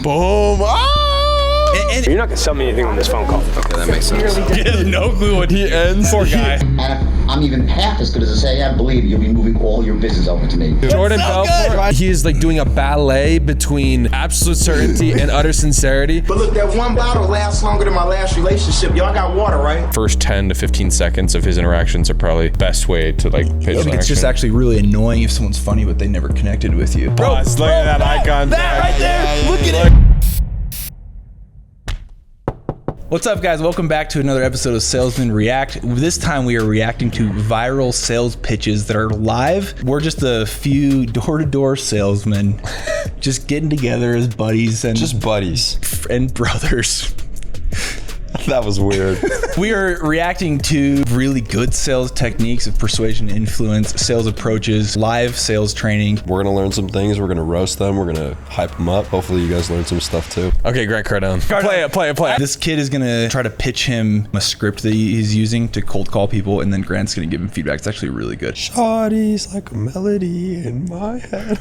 Boom. And you're not gonna sell me anything on this phone call. Okay, that makes sense. He has no clue what he ends. Poor guy. And if I'm even half as good as I say I believe you'll be moving all your business over to me. Jordan Belfort, he is like doing a ballet between absolute certainty and utter sincerity. But look, that one bottle lasts longer than my last relationship. Y'all got water, right? First 10 to 15 seconds of his interactions are probably the best way to like pitch. I think it's just actually really annoying if someone's funny but they never connected with you. Bro, look at that icon. That right there. Look at it. What's up, guys? Welcome back to another episode of Salesmen React. This time we are reacting to viral sales pitches that are live. We're just a few door-to-door salesmen just getting together as buddies and Just buddies. and brothers. That was weird. We are reacting to really good sales techniques of persuasion, influence, sales approaches, live sales training. We're gonna learn some things. We're gonna roast them. We're gonna hype them up. Hopefully you guys learn some stuff too. Okay, Grant Cardone. Play it. This kid is gonna try to pitch him a script that he's using to cold call people, and then Grant's gonna give him feedback. It's actually really good. Shawty's like a melody in my head.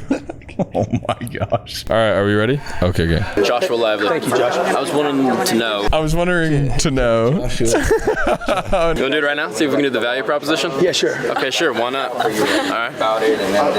Oh my gosh. All right, are we ready? Okay, good. Joshua Lively. Thank you, Josh. I was wanting to know. I was wondering to know. You want to do it right now? See if we can do the value proposition? Yeah, sure. Okay, sure. Why not? All right.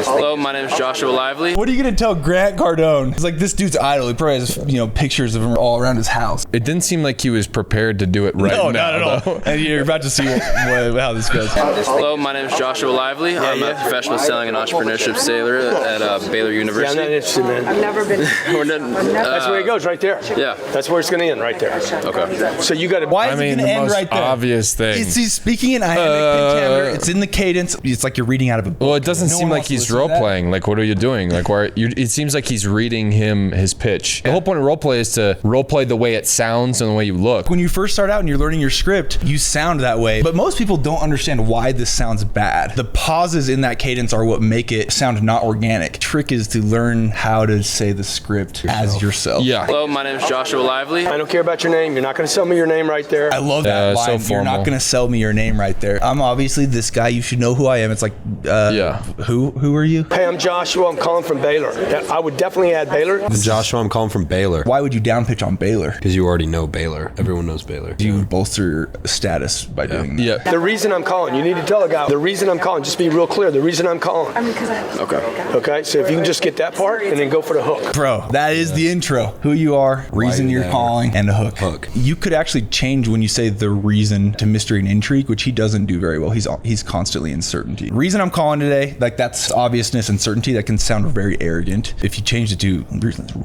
Hello, my name is Joshua Lively. What are you gonna tell Grant Cardone? It's like this dude's idol. He probably has, pictures of him all around his house. It didn't seem like he was prepared to do it right now. No, not at all. And you're about to see how this goes. Hello, my name is Joshua Lively. I'm a professional selling and entrepreneurship sailor at Baylor Yeah, I'm University. not interested, man. I've never been. That's where it goes, right there. Yeah. That's where it's gonna end, right there. Okay. So you got to. Why is it the gonna end most right there? obvious thing. He's speaking in iambic pentameter. It's in the cadence. It's like you're reading out of a book. Well, it doesn't No seem one like wants he's to listen to that. role playing. Like, what are you doing? Like, it seems like he's reading him his pitch. The whole point of role play is to role play the way it sounds and the way you look. When you first start out and you're learning your script, you sound that way. But most people don't understand why this sounds bad. The pauses in that cadence are what make it sound not organic. Trick is to learn how to say the script as yourself. Yeah. Hello, my name is Joshua Lively. I don't care about your name. You're not gonna sell me your name right there. I love that so line. You're formal. not gonna sell me your name right there. I'm obviously this guy. You should know who I am. It's like, Yeah. Who are you? Hey, I'm Joshua. I'm calling from Baylor. I would definitely add Baylor. Joshua, I'm calling from Baylor. Why would you down pitch on Baylor? Because you already know Baylor. Everyone knows Baylor. You bolster your status by doing that. Yeah. The reason I'm calling, you need to tell a guy, the reason I'm calling, just be real clear, the reason I'm calling. Okay, so if you can just get that part and then go for the hook. Bro, that is the intro. Who you are, reason you're you're there. calling, and a hook. Hook. You could actually change when you say the reason to mystery and intrigue, which he doesn't do very well. He's constantly in certainty. Reason I'm calling today, like that's obviousness and certainty. That can sound very arrogant. If you change it to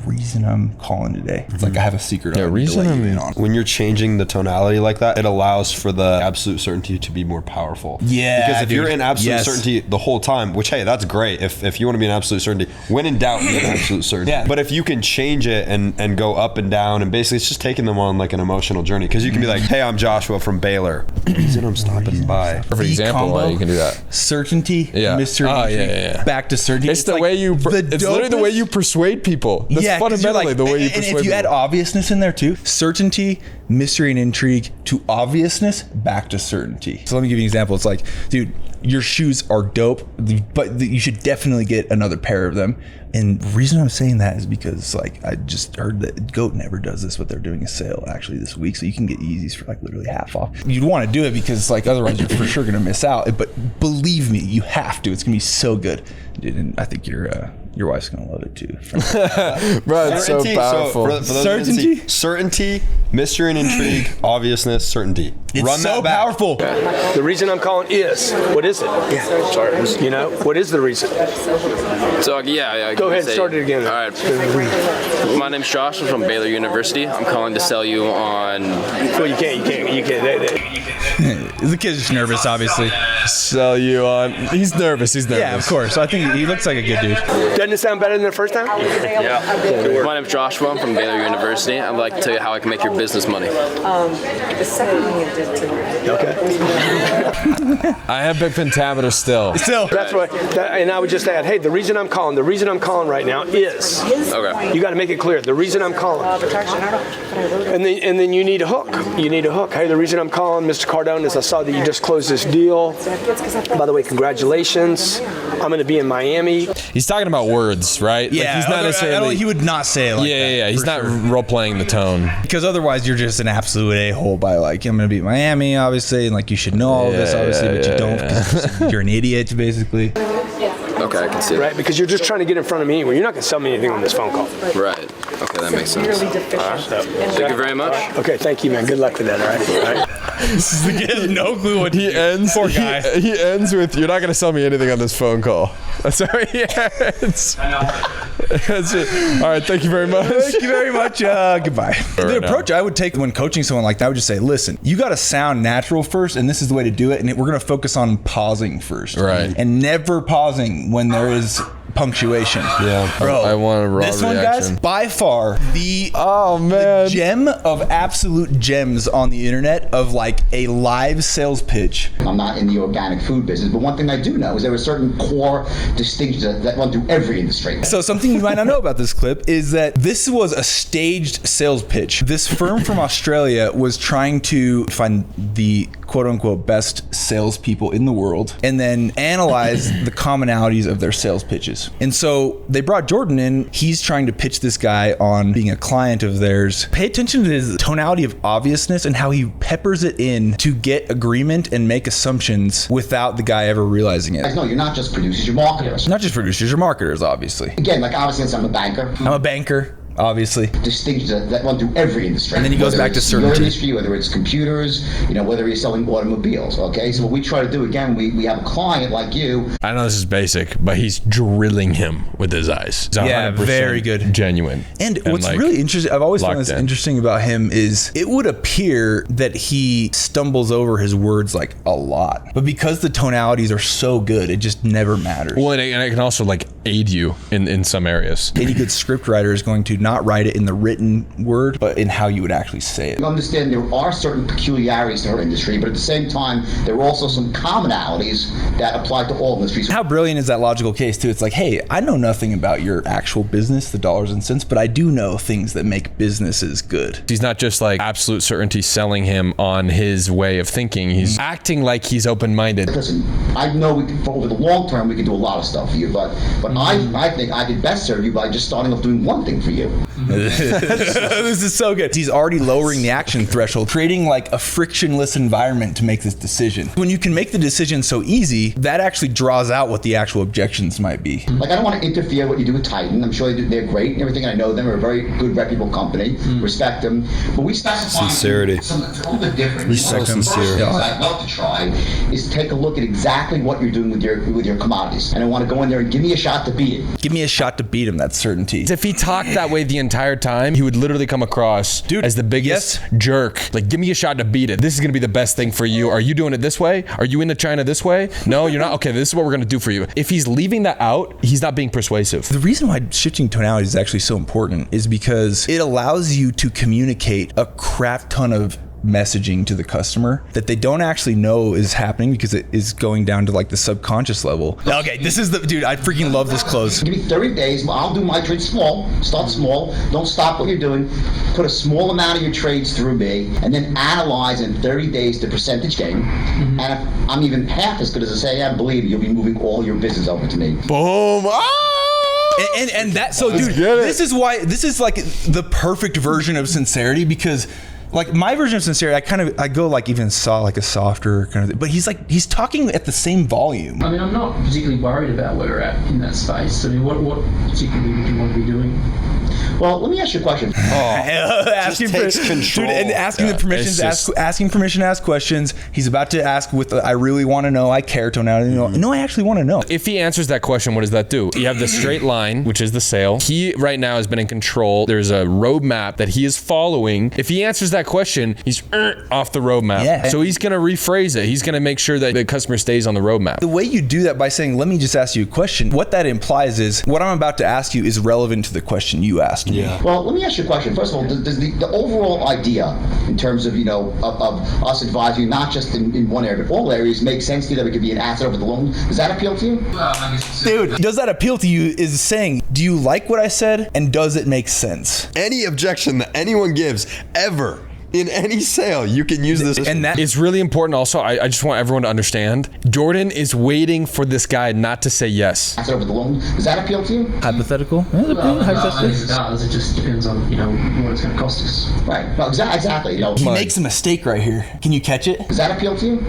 reason I'm calling today, it's like I have a secret. Yeah, I'm reason letting I'm you in on. When you're changing the tonality like that, it allows for the absolute certainty to be more powerful. Yeah, Because if dude. you're in absolute Yes. certainty the whole time, which, hey, that's great. If you want to be in absolute certainty, when in doubt, be in absolute certainty. Yeah. But if you can change it and go up and down, and basically it's just taking them on like an emotional journey. Because you can be like, hey, I'm Joshua from Baylor. Reason I'm stopping by. Perfect The example combo, why you can do that. Certainty, Yeah. mystery, Oh, intrigue, yeah. back to certainty. It's the like way you. the It's literally the way dopest- you persuade people. That's 'cause you're fundamentally the way you and persuade if you add people. obviousness in there too, certainty, mystery, and intrigue to obviousness, back to certainty. So let me give you an example. It's like, dude, your shoes are dope, but you should definitely get another pair of them. And the reason I'm saying that is because like I just heard that Goat never does this, but they're doing a sale actually this week, so you can get Yeezys for like literally half off. You'd want to do it because like otherwise you're for sure gonna miss out. But believe me, you have to. It's gonna be so good, dude. And I think your wife's gonna love it too. Bro, it's so Certainty. powerful. For those who didn't Certainty? see, certainty, mystery and intrigue, obviousness, certainty. It's Run so that back. powerful. The reason I'm calling is, what is it? Yeah. Sorry. You know, what is the reason? So, yeah. Go ahead, start it again. All right. My name's Josh. I'm from Baylor University. I'm calling to sell you on. Well, you can't. The kid's just nervous, obviously. Sell you on. He's nervous. Yeah, of course. I think he looks like a good dude. Doesn't it sound better than the first time? Yeah. My name's Joshua. I'm from Baylor University. I'd like to tell you how I can make your business money. The second thing it did to me. Okay. I have big pentameter still. Still, That's what, and I would just add, hey, the reason I'm calling right now is. Okay. You got to make it clear. The reason I'm calling. Attraction, I don't know, but I wrote it. And then you need a hook. You need a hook. Hey, the reason I'm calling Mr. Cardone is I saw that you just closed this deal. By the way, congratulations. I'm going to be in Miami. He's talking about words, right? Yeah, like he's not necessarily. he would not say it like that. Yeah. He's not role playing the tone. Because otherwise, you're just an absolute a-hole by like, I'm going to be in Miami, obviously, and like you should know all of this, obviously, but you don't because you're an idiot, basically. Okay, I can see Right, that. because you're just trying to get in front of me. Well, you're not going to sell me anything on this phone call. Right. Okay, that makes sense. Thank you very much. Okay, thank you, man. Good luck with that, all right? This is the kid has no clue what He ends. Poor guy. He ends with, "You're not going to sell me anything on this phone call." That's how he ends. That's it. All right, thank you very much. Thank you very much. Goodbye. The approach I would take when coaching someone like that, I would just say, listen, you got to sound natural first, and this is the way to do it. And we're going to focus on pausing first. Right. And never pausing when there is punctuation. Yeah. Bro, I want a raw this one, reaction. guys, by far the man. gem of absolute gems on the internet of like a live sales pitch. I'm not in the organic food business, but one thing I do know is there are certain core distinctions that run through every industry. So something you might not know about this clip is that this was a staged sales pitch. This firm from Australia was trying to find the quote-unquote best salespeople in the world and then analyze the commonalities of their sales pitches. And so they brought Jordan in. He's trying to pitch this guy on being a client of theirs. Pay attention to his tonality of obviousness and how he peppers it in to get agreement and make assumptions without the guy ever realizing it. No, you're not just producers, you're marketers. Not just producers, you're marketers, obviously. Again, like obviously since I'm a banker, I'm a banker, obviously. distinctions that run through every industry. And then he goes Whether back to it's your certainty. industry, whether it's computers, whether you're selling automobiles. Okay, so what we try to do again, we have a client like you. I know this is basic, but he's drilling him with his eyes. He's Yeah, 100% very good. genuine. And what's like, really interesting, I've always found locked this in. interesting about him is it would appear that he stumbles over his words like a lot. But because the tonalities are so good, it just never matters. Well, and it can also like aid you in some areas. Any good script writer is going to not write it in the written word, but in how you would actually say it. You understand there are certain peculiarities to our industry, but at the same time, there are also some commonalities that apply to all industries. How brilliant is that logical case too? It's like, hey, I know nothing about your actual business, the dollars and cents, but I do know things that make businesses good. He's not just like absolute certainty selling him on his way of thinking. He's acting like he's open-minded. Listen, I know we can, for over the long term, we can do a lot of stuff for you, but I think I could best serve you by just starting off doing one thing for you. This is so good. He's already lowering the action threshold, creating like a frictionless environment to make this decision. When you can make the decision so easy, that actually draws out what the actual objections might be. Like, I don't want to interfere what you do with Titan. I'm sure they're great and everything. I know them. They're a very good, reputable company. Respect them. But we specify Sincerity. something a little bit different. He's so sincere. What I'd love to try is take a look at exactly what you're doing with your commodities. And I want to go in there and give me a shot to beat it. Give me a shot to beat him, that's certainty. If he talked that way the entire time, he would literally come across as the biggest jerk. Like, give me a shot to beat it. This is going to be the best thing for you. Are you doing it this way? Are you into China this way? No, you're not? Okay, this is what we're going to do for you. If he's leaving that out, he's not being persuasive. The reason why shifting tonality is actually so important is because it allows you to communicate a crap ton of messaging to the customer that they don't actually know is happening because it is going down to like the subconscious level. Okay, this is the dude. I freaking love this close. Give me 30 days. I'll do my trade small. Start small. Don't stop what you're doing. Put a small amount of your trades through me, and then analyze in 30 days the percentage gain. And if I'm even half as good as I say, I believe you'll be moving all your business over to me. Boom. And that, so dude, this is why this is like the perfect version of sincerity, because like my version of sincerity, I go like even like a softer kind of thing, but he's talking at the same volume. I mean, I'm not particularly worried about where we're at in that space. I mean, what particularly would you want to be doing? Well, let me ask you a question. Asking takes control. Dude, and asking the permissions, asking permission to ask questions. He's about to ask with the, I really want to know, I care tonality. No, I actually want to know. If he answers that question, what does that do? You have the straight line, which is the sale. He right now has been in control. There's a roadmap that he is following. If he answers that question, he's off the roadmap. Yeah. So he's going to rephrase it. He's going to make sure that the customer stays on the roadmap. The way you do that by saying, let me just ask you a question, what that implies is what I'm about to ask you is relevant to the question you asked me. Yeah. Well, let me ask you a question. First of all, does the overall idea in terms of, of us advising, not just in one area, but all areas, make sense to you that we could be an asset over the long? Does that appeal to you? Dude, does that appeal to you is saying, do you like what I said and does it make sense? Any objection that anyone gives ever In any sale, you can use this. And that It's really important also. I just want everyone to understand. Jordan is waiting for this guy not to say yes. That's over the loan. Does that appeal to you? hypothetical. Well, I think it does. It just depends on what it's going to cost us. Right. No, exactly. He makes a mistake right here. Can you catch it? Does that appeal to you?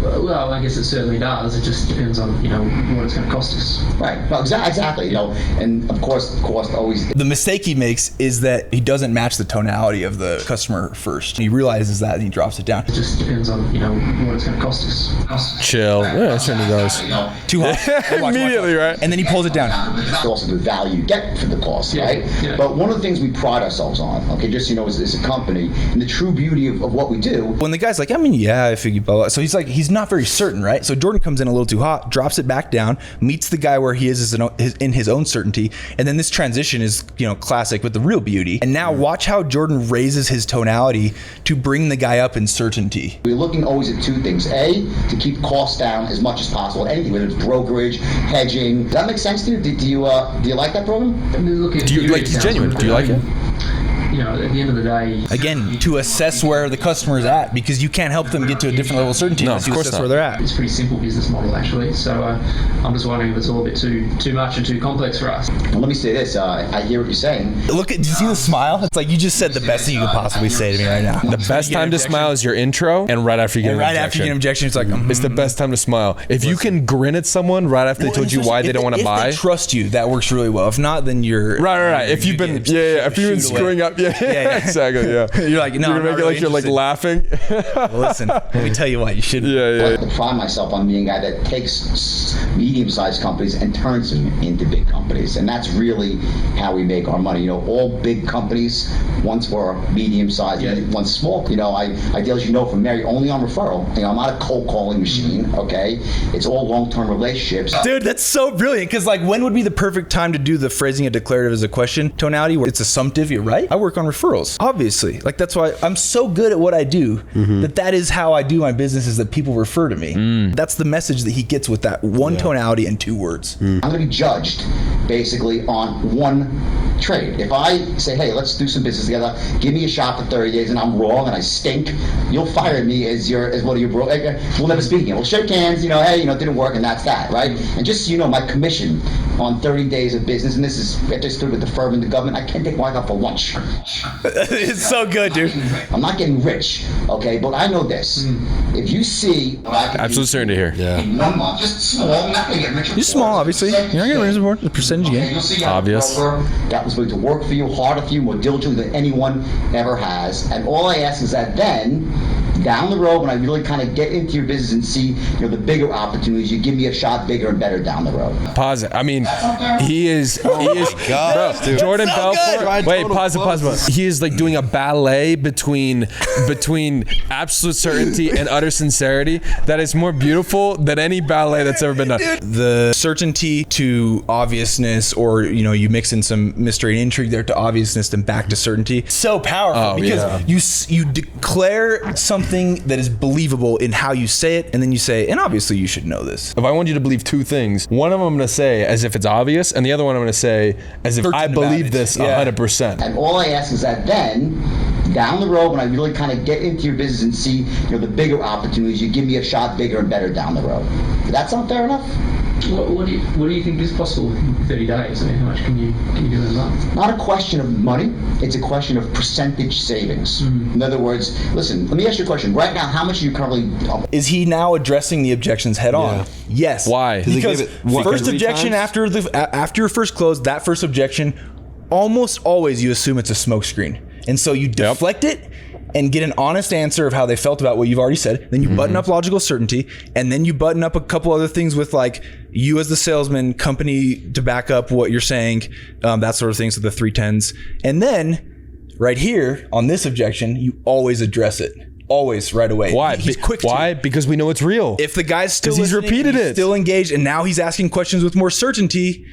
Well, I guess it certainly does. It just depends on what it's going to cost us. Right. No, exactly. And of course, always. The mistake he makes is that he doesn't match the tonality of the customer first. He realizes that and he drops it down. It just depends on what it's going to cost us. Chill. Yeah, it certainly does. Too hot. Immediately, right? And then he pulls it down. Also the value you get for the cost, right? Yeah. But one of the things we pride ourselves on, okay, just as a company, and the true beauty of what we do. When the guy's like, I figure blah, blah. So he's like, he's not very certain, right? So Jordan comes in a little too hot, drops it back down, meets the guy where he is in his own certainty, and then this transition is classic with the real beauty. And now watch how Jordan raises his tonality to bring the guy up in certainty. We're looking always at two things: A, to keep costs down as much as possible. Anything, whether it's brokerage, hedging. Does that make sense to you? Do you like that program? Do you like it's genuine? Do you like it? At the end of the day, Again, to assess where the customer is at, because you can't help them get to a different level of certainty unless you assess where they're at. it's a pretty simple business model actually. So I'm just wondering if it's all a bit too much and too complex for us. Well, let me say this. I hear what you're saying. Look at, do you see the smile? It's like you just said the best thing you could possibly say to me right now. The best time to smile is your intro and right after you get an objection. After you get an objection, it's like, It's the best time to smile. If you can grin at someone right after they told you why they don't want to buy. If they trust you, that works really well. If not, then you're... Right. If you've been, if you've been screwing up, exactly, yeah. You're like, no, you're gonna make it like you're like laughing. Well, listen, let me tell you why you shouldn't. I pride myself on being a guy that takes medium-sized companies and turns them into big companies, and that's really how we make our money. All big companies once were medium-sized, once small. I deal, as you know, from Mary, only on referral. I'm not a cold calling machine. Okay, it's all long-term relationships. Dude, that's so brilliant. Because when would be the perfect time to do the phrasing of declarative as a question tonality, where it's assumptive? You're right. I work on referrals, obviously. That's why I'm so good at what I do. That is how I do my business, is that people refer to me. That's the message that he gets with that one tonality and 2 words. I'm going to be judged basically on one trade. If I say, hey, let's do some business together, give me a shot for 30 days, and I'm wrong and I stink, you'll fire me as one of your bro. We'll never speak again. We'll shake hands. Hey, it didn't work, and that's that, right? And just so you know, my commission on 30 days of business, and this is after I stood with the firm and the government, I can't take my wife out for lunch. It's so good, dude. I'm not getting rich, okay, but I know this. If you see what I can Absolute certainty here. in 1 month, just small, you're not going to get rich. You're small, obviously. You're not getting rich before. The percentage Okay, gain. you'll see Obvious. That was going to work for you, harder for you, more diligently than anyone ever has. And all I ask is that then, down the road, when I really kind of get into your business and see the bigger opportunities, you give me a shot bigger and better down the road. Pause it. I mean, he is. gosh, Bro, dude. Jordan So Belfort. good. Wait, pause it. He is like doing a ballet between absolute certainty and utter sincerity that is more beautiful than any ballet that's ever been done. The certainty to obviousness, or you mix in some mystery and intrigue there to obviousness and back to certainty. So powerful because you declare something that is believable in how you say it, and then you say, and obviously you should know this. If I want you to believe 2 things, one of them I'm going to say as if it's obvious, and the other one I'm going to say as if I believe this 100%. And all I ask is that then, down the road, when I really kind of get into your business and see the bigger opportunities, you give me a shot bigger and better down the road. Does that sound fair enough? What do you think is possible in 30 days? I mean, how much can you do in a month? Not a question of money. It's a question of percentage savings. In other words, listen, let me ask you a question. Right now, how much are you currently... Is he now addressing the objections head on? Yes. Why? Because first 3 objection times? after your first close, that first objection, almost always you assume it's a smokescreen. And so you deflect it and get an honest answer of how they felt about what you've already said. Then you button up logical certainty, and then you button up a couple other things with you as the salesman, company to back up what you're saying, that sort of things with the 3 10s. And then right here on this objection, you always address it. Always right away. Why? He's quick to. Why? Because we know it's real. If the guy's still 'Cause he's listening, repeated he's it. still engaged, and now he's asking questions with more certainty,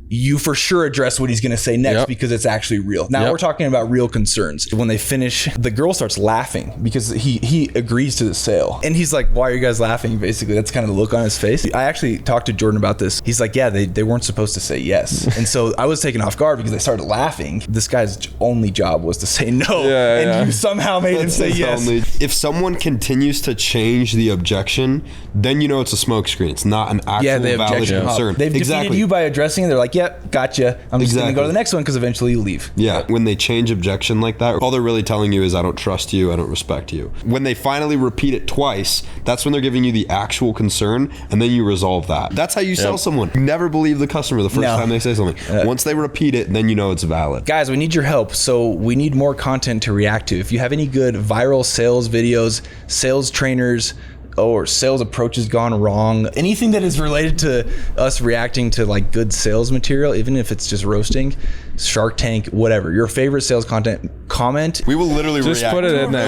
you for sure address what he's going to say next because it's actually real. Now we're talking about real concerns. When they finish, the girl starts laughing because he agrees to the sale. And he's like, why are you guys laughing? Basically, that's kind of the look on his face. I actually talked to Jordan about this. He's like, yeah, they weren't supposed to say yes. And so I was taken off guard because they started laughing. This guy's only job was to say no. And you somehow made him say yes. If someone continues to change the objection, then you know it's a smokescreen. It's not an actual valid concern. They've defeated you by addressing it. They're like, yep, gotcha. I'm just going to go to the next one because eventually you leave. Yeah, when they change objection like that, all they're really telling you is, I don't trust you, I don't respect you. When they finally repeat it twice, that's when they're giving you the actual concern, and then you resolve that. That's how you sell someone. You never believe the customer the first time they say something. Once they repeat it, then you know it's valid. Guys, we need your help, so we need more content to react to. If you have any good viral sales videos, sales trainers, or sales approaches gone wrong, anything that is related to us reacting to like good sales material, even if it's just roasting, Shark Tank, whatever, your favorite sales content, comment. We will literally just react put it in there.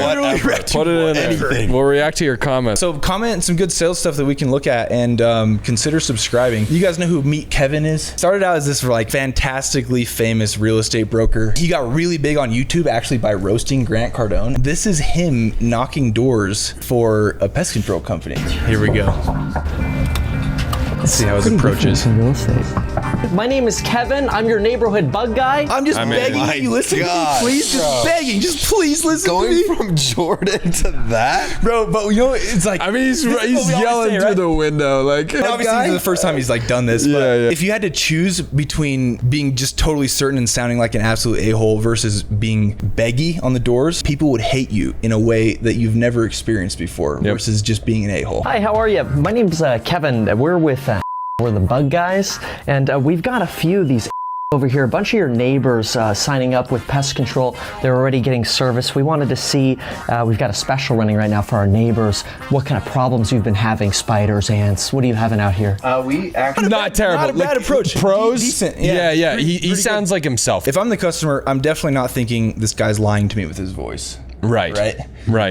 Put it in there. We'll react to your comments. So comment some good sales stuff that we can look at, and consider subscribing. You guys know who Meet Kevin is? Started out as this like fantastically famous real estate broker. He got really big on YouTube actually by roasting Grant Cardone. This is him knocking doors for a pest control company. Here we go. Let's see how his approach is. Real estate. My name is Kevin. I'm your neighborhood bug guy. I'm just begging that you listen to me, please. Just begging. Just please listen to me. Going from Jordan to that? Bro, but you know, it's like... I mean, he's yelling through the window. Like, and obviously, this is the first time he's like done this. But if you had to choose between being just totally certain and sounding like an absolute a-hole versus being beggy on the doors, people would hate you in a way that you've never experienced before versus just being an a-hole. Hi, how are you? My name's Kevin. We're with... we're the bug guys, and we've got a few of these over here. A bunch of your neighbors signing up with pest control. They're already getting service. We wanted to see, we've got a special running right now for our neighbors. What kind of problems you've been having? Spiders, ants. What are you having out here? We actually not terrible. Not a bad approach. Pros, decent. Yeah. He sounds like himself. If I'm the customer, I'm definitely not thinking this guy's lying to me with his voice. Right.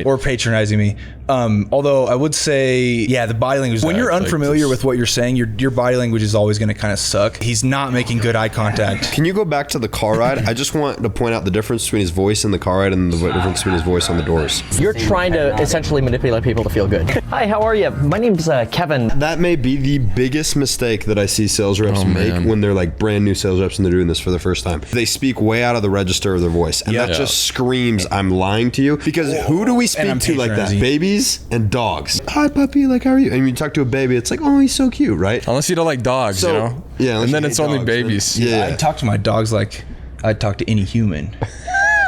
Or patronizing me. Although I would say, the body language. When you're unfamiliar with what you're saying, your body language is always going to kind of suck. He's not making good eye contact. Can you go back to the car ride? I just want to point out the difference between his voice in the car ride and the difference between his voice on the doors. You're trying to essentially manipulate people to feel good. Hi, how are you? My name's Kevin. That may be the biggest mistake that I see sales reps make when they're like brand new sales reps and they're doing this for the first time. They speak way out of the register of their voice, and that just screams, I'm lying to you. Because who do we speak to like that? Babies and dogs. Hi, puppy. Like, how are you? And you talk to a baby, it's like, oh, he's so cute, right? Unless you don't like dogs, you know? Yeah. And then it's only babies. I talk to my dogs like I'd talk to any human.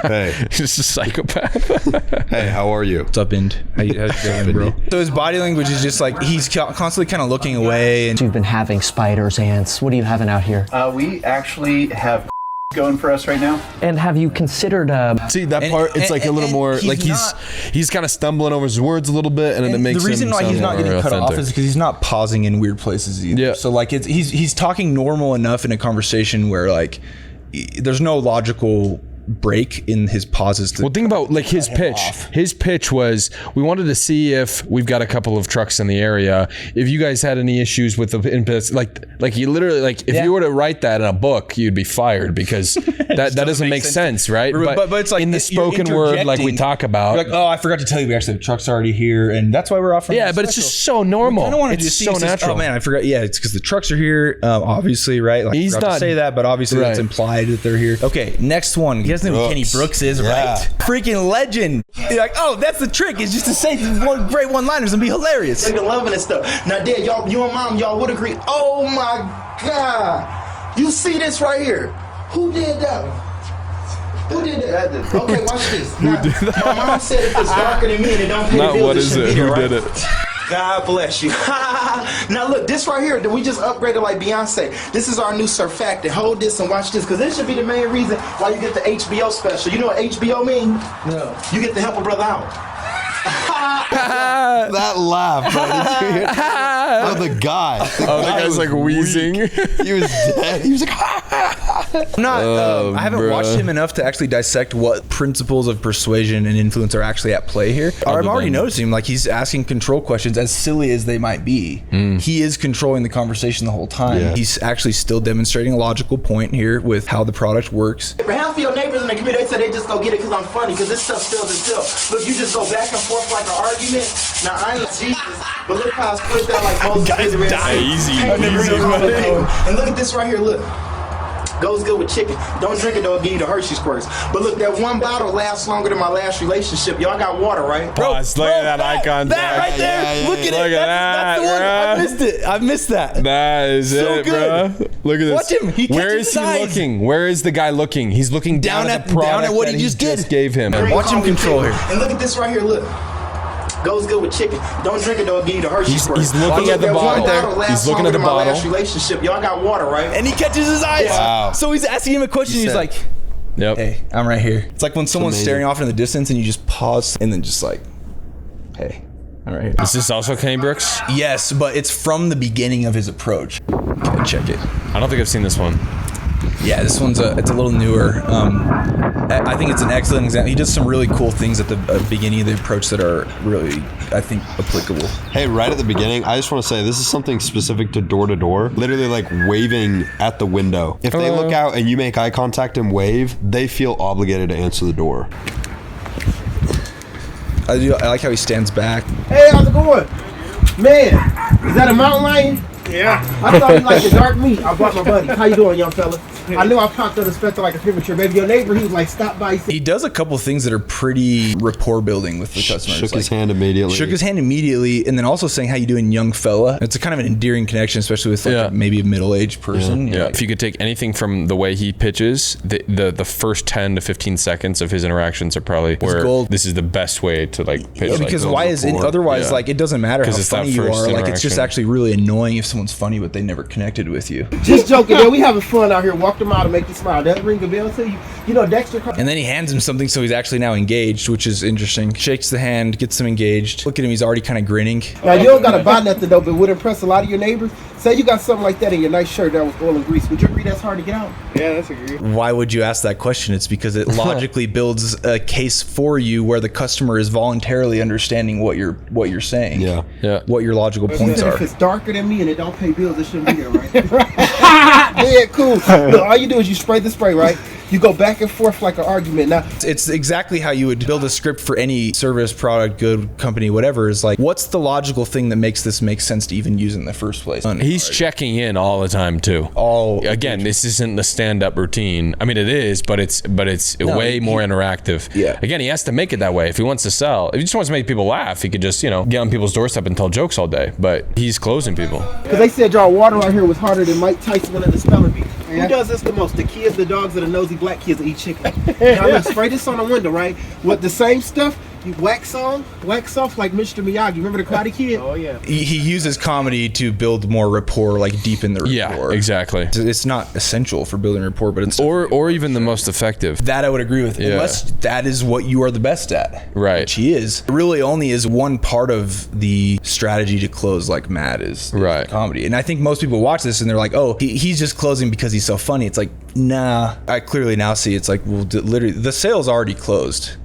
Hey. Just a psychopath. Hey, how are you? What's up, Ind? How's it going, bro? So his body language is just like, he's constantly kind of looking away. And you've been having spiders, ants. What are you having out here? We actually have going for us right now. And have you considered see that part? It's like a little more like he's kind of stumbling over his words a little bit, and then it makes the reason why he's not getting cut off is because he's not pausing in weird places either. Yeah. So like he's talking normal enough in a conversation where like there's no logical break in his pauses. Well, think about like his pitch. His pitch was, we wanted to see if we've got a couple of trucks in the area. If you guys had any issues with the inputs, like he literally, like if you were to write that in a book, you'd be fired because that doesn't make sense, right? But it's like in the spoken word, like we talk about. Like, oh, I forgot to tell you, we actually have trucks already here, and that's why we're offering. Yeah, but it's just so normal. I don't want to just so natural. Oh man, I forgot. Yeah, it's because the trucks are here. Obviously, right? Like, he's not to say that, but obviously that's implied that they're here. Okay, next one. You guys know who Kenny Brooks is, right? Freaking legend. You're like, oh, that's the trick. It's just to say one great one-liners and be hilarious. Nigga loving this stuff. Now, Dad, you and Mom, y'all would agree. Oh my God, you see this right here? Who did that? Who did that? Okay, watch this. Now, my mom said if it's darker than me and it don't pay the bills, what is it? Who did it? God bless you. Now look, this right here, we just upgraded like Beyonce. This is our new surfactant. Hold this and watch this, because this should be the main reason why you get the HBO special. You know what HBO means? No. You get to help a brother out. That laugh, bro. Did you hear that? Oh, the guy. The guy's like wheezing. He was dead. He was like, I'm not. I haven't watched him enough to actually dissect what principles of persuasion and influence are actually at play here. I'm already noticing like he's asking control questions, as silly as they might be. He is controlling the conversation the whole time. Yeah. He's actually still demonstrating a logical point here with how the product works. For half of your neighbors in the community, they say they just go get it because I'm funny, because this stuff spills itself. Look, you just go back and forth like an argument. Now, I ain't Jesus, but look how I split that like Moses. Guys die easy. And look at this right here, look. Goes good with chicken. Don't drink it, though, it'll give you the Hershey squirts. But look, that one bottle lasts longer than my last relationship. Y'all got water, right? Bro, look at that icon. That right there. Look at it. That's the one. I missed it. I missed that. That is so it, good. Bro. Look at this. Watch him. Where is he looking? Where is the guy looking? He's looking down at the product down at what he just gave him. Watch him control here. And look at this right here. Look. Goes good with chicken. Don't drink it, though, it'll give you the Hershey squirts. He's looking at the bottle. He's looking at the bottle. Last relationship. Y'all got water, right? And he catches his eyes. Wow. So he's asking him a question. He's like, "Yep, hey, I'm right here." It's like when someone's staring off in the distance and you just pause and then just like, "Hey, I'm right here." Is this also Kenny Brooks? Yes, but it's from the beginning of his approach. Okay, check it. I don't think I've seen this one. Yeah, this one's it's a little newer. I think it's an excellent example. He does some really cool things at the beginning of the approach that are really, I think, applicable. Hey, right at the beginning, I just want to say this is something specific to door, literally like waving at the window. If they look out and you make eye contact and wave, they feel obligated to answer the door. I like how he stands back. Hey, how's it going? Man, is that a mountain lion? Yeah. I thought you liked the dark meat. I brought my buddy. How you doing, young fella? I knew I popped on the spectrum like a premature baby. Your neighbor, he was like, stop by. He does a couple things that are pretty rapport building with the customers. Shook his hand immediately. And then also saying, how you doing, young fella? It's a kind of an endearing connection, especially with like maybe a middle-aged person. Yeah. If you could take anything from the way he pitches, the first 10 to 15 seconds of his interactions are probably where gold. This is the best way to like pitch. Because why is it otherwise like it doesn't matter how funny you are. Like it's just actually really annoying if someone's funny but they never connected with you. Just joking, man. We having fun out here. Walk them out and make you smile. Does that ring a bell to you? You know, Dexter. And then he hands him something, so he's actually now engaged, which is interesting. Shakes the hand, gets him engaged. Look at him, he's already kind of grinning. Now, you don't got to buy nothing, though, but would impress a lot of your neighbors. Say you got something like that in your nice shirt that was oil and grease. Would you agree that's hard to get out? Yeah, that's agree. Why would you ask that question? It's because it logically builds a case for you where the customer is voluntarily understanding what you're saying. Yeah. What your logical points are. If it's darker than me and it don't pay bills, it shouldn't be there, right? Yeah, cool. Look, all you do is you spray the spray, right? You go back and forth like an argument. Now, it's exactly how you would build a script for any service, product, good, company, whatever. Is like, what's the logical thing that makes this make sense to even use in the first place? He's checking in all the time too. Again, this isn't the stand-up routine. I mean, it is, but it's way more interactive. Yeah. Again, he has to make it that way if he wants to sell. If he just wants to make people laugh, he could just get on people's doorstep and tell jokes all day. But he's closing people. Because they said y'all water out here was harder than Mike Tyson in the spelling bee. Who does this the most? The kids, the dogs, or the nosy black kids that eat chicken? Now, I'm gonna spray this on the window, right? With the same stuff, you wax off like Mr. Miyagi. Remember the Karate Kid? Oh, yeah. He uses comedy to build more rapport, like deepen the rapport. Yeah, exactly. It's not essential for building rapport, but it's or even the most effective. That I would agree with, unless that is what you are the best at. Right. Which he is. It really only is one part of the strategy to close like mad is comedy. And I think most people watch this and they're like, oh, he's just closing because he's so funny. It's like, nah. I clearly now see it's like, well, literally, the sale's already closed.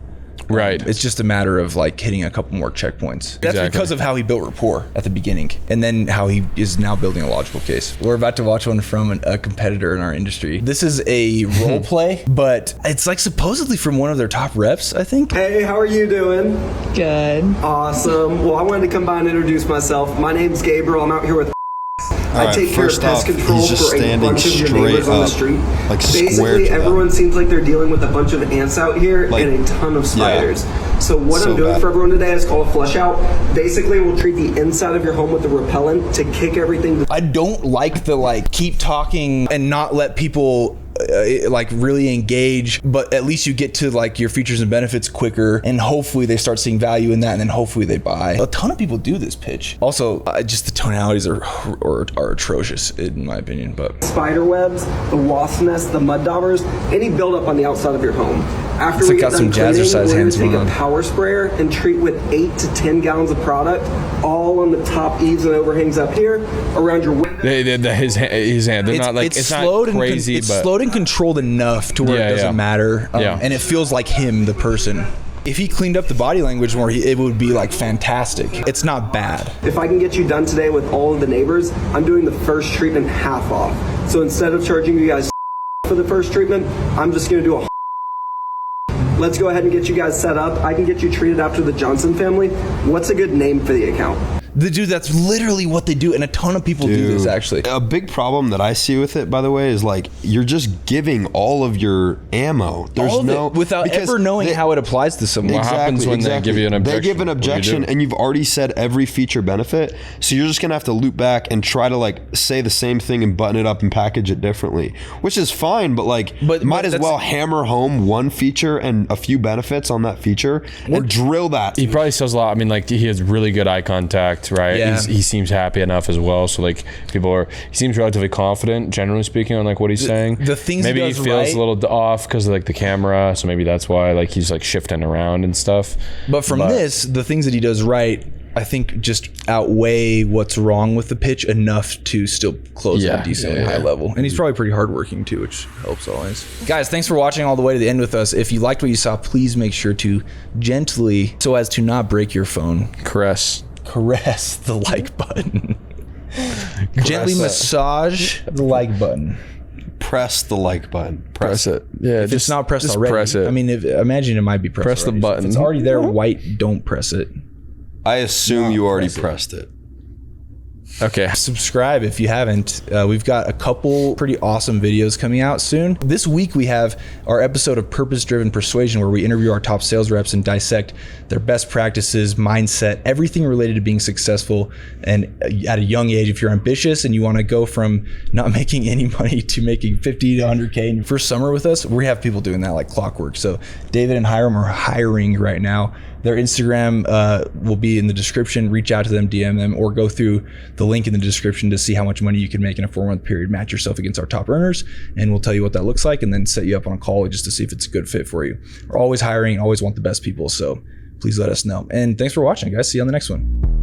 Right. It's just a matter of like hitting a couple more checkpoints. That's because of how he built rapport at the beginning and then how he is now building a logical case. We're about to watch one from a competitor in our industry. This is a role play, but it's like supposedly from one of their top reps, I think. Hey, how are you doing? Good. Awesome. Well, I wanted to come by and introduce myself. My name's Gabriel. I'm out here with I take care of pest control for a bunch of your neighbors on the street. Basically, everyone seems like they're dealing with a bunch of ants out here and a ton of spiders. So what I'm doing for everyone today is called a flush out. Basically, we'll treat the inside of your home with a repellent to kick everything. I don't like the keep talking and not let people really engage, but at least you get to your features and benefits quicker, and hopefully they start seeing value in that, and then hopefully they buy. A ton of people do this pitch. Also, just the tonalities are atrocious in my opinion. But spider webs, the wasp nests, the mud daubers, any buildup on the outside of your home. After we get done cleaning, we're going to take a power sprayer and treat with 8 to 10 gallons of product, all on the top eaves and overhangs up here, around your windows. His hand. They're not like it's not crazy, it's but slowed and controlled enough to where it doesn't matter. And it feels like him, the person. If he cleaned up the body language more, it would be like fantastic. It's not bad. If I can get you done today with all of the neighbors, I'm doing the first treatment half off. So instead of charging you guys for the first treatment, I'm just going to do a Let's go ahead and get you guys set up. I can get you treated after the Johnson family. What's a good name for the account? Dude, that's literally what they do, and a ton of people do this, actually. A big problem that I see with it, by the way, is like you're just giving all of your ammo. There's without ever knowing how it applies to someone. What happens when they give you an objection? They give an objection, and you've already said every feature benefit, so you're just gonna have to loop back and try to like say the same thing and button it up and package it differently, which is fine, but might as well hammer home one feature and a few benefits on that feature and drill that. He probably sells a lot. I mean, like he has really good eye contact, right? Yeah. He seems happy enough as well. So like he seems relatively confident, generally speaking, on like what he's saying. The things maybe he he feels a little off because of like the camera, so maybe that's why like he's like shifting around and stuff. But this, the things that he does right, I think just outweigh what's wrong with the pitch enough to still close at a decently high level. And he's probably pretty hardworking too, which helps always. Guys, thanks for watching all the way to the end with us. If you liked what you saw, please make sure to gently, so as to not break your phone, caress the like button. Gently massage the like button. Press the like button. Press it. Yeah, if it's not pressed just already. Press it. I mean, imagine it might be pressed. Press already. the button. If it's already there, white, don't press it. I assume you already pressed it. Okay. Subscribe if you haven't. We've got a couple pretty awesome videos coming out soon. This week we have our episode of Purpose-Driven Persuasion, where we interview our top sales reps and dissect their best practices, mindset, everything related to being successful. And at a young age, if you're ambitious and you want to go from not making any money to making 50 to 100K in your first summer with us, we have people doing that like clockwork. So David and Hyrum are hiring right now. Their Instagram will be in the description. Reach out to them, DM them, or go through the link in the description to see how much money you can make in a 4-month period. Match yourself against our top earners, and we'll tell you what that looks like, and then set you up on a call just to see if it's a good fit for you. We're always hiring, always want the best people, so please let us know. And thanks for watching, guys. See you on the next one.